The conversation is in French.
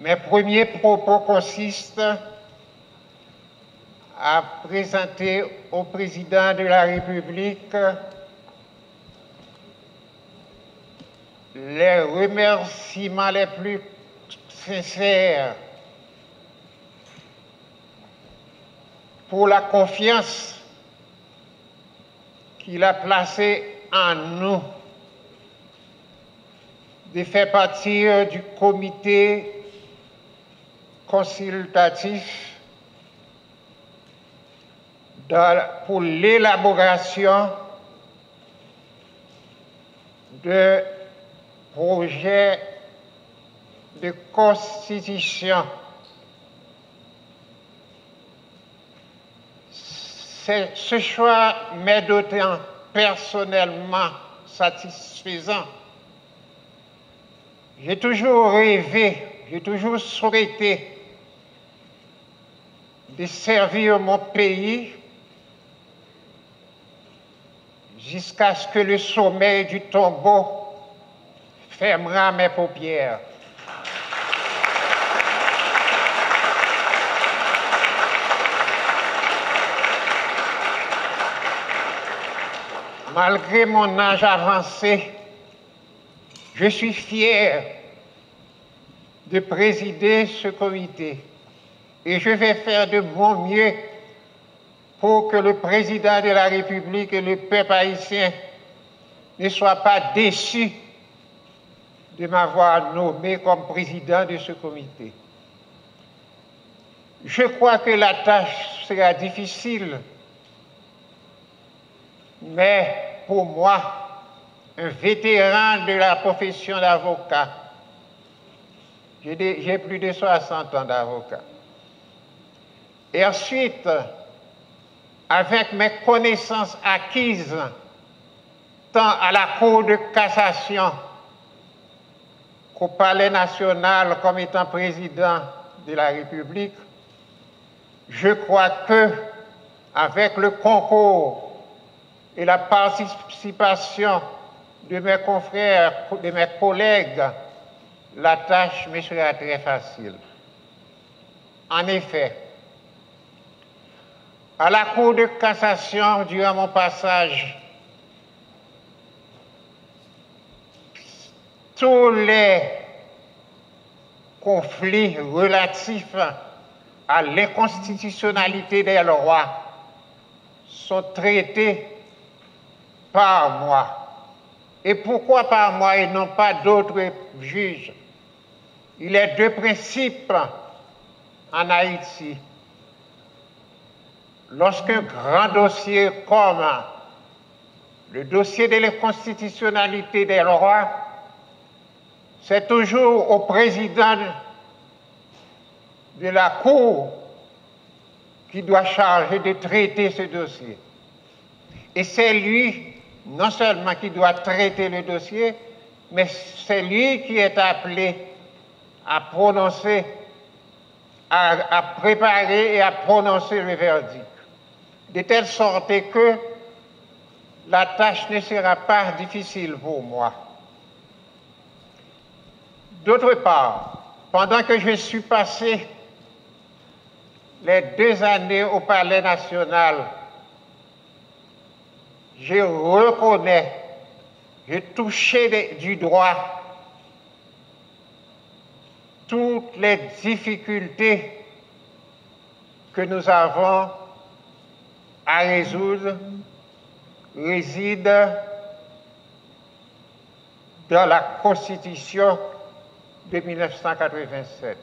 Mes premiers propos consistent à présenter au président de la République les remerciements les plus sincères pour la confiance qu'il a placée en nous de faire partie du comité consultatif pour l'élaboration de projets de constitution. Ce choix m'est d'autant personnellement satisfaisant. J'ai toujours rêvé, j'ai toujours souhaité de servir mon pays jusqu'à ce que le sommeil du tombeau fermera mes paupières. Malgré mon âge avancé, je suis fier de présider ce comité et je vais faire de mon mieux pour que le président de la République et le peuple haïtien ne soient pas déçus de m'avoir nommé comme président de ce comité. Je crois que la tâche sera difficile, mais pour moi, un vétéran de la profession d'avocat, j'ai plus de 60 ans d'avocat, et ensuite, avec mes connaissances acquises, tant à la Cour de cassation qu'au Palais national comme étant président de la République, je crois que, avec le concours et la participation de mes confrères, de mes collègues, la tâche me sera très facile. En effet, à la Cour de cassation, durant mon passage, tous les conflits relatifs à l'inconstitutionnalité des lois sont traités par moi. Et pourquoi par moi et non pas d'autres juges? Il y a deux principes en Haïti. Lorsqu'un grand dossier comme le dossier de l'inconstitutionnalité des lois, c'est toujours au président de la Cour qui doit charger de traiter ce dossier. Et c'est lui, non seulement qui doit traiter le dossier, mais c'est lui qui est appelé à prononcer, à préparer et à prononcer le verdict. De telle sorte que la tâche ne sera pas difficile pour moi. D'autre part, pendant que je suis passé les 2 années au Palais national, je reconnais, j'ai touché du doigt toutes les difficultés que nous avons à résoudre résident dans la Constitution de 1987.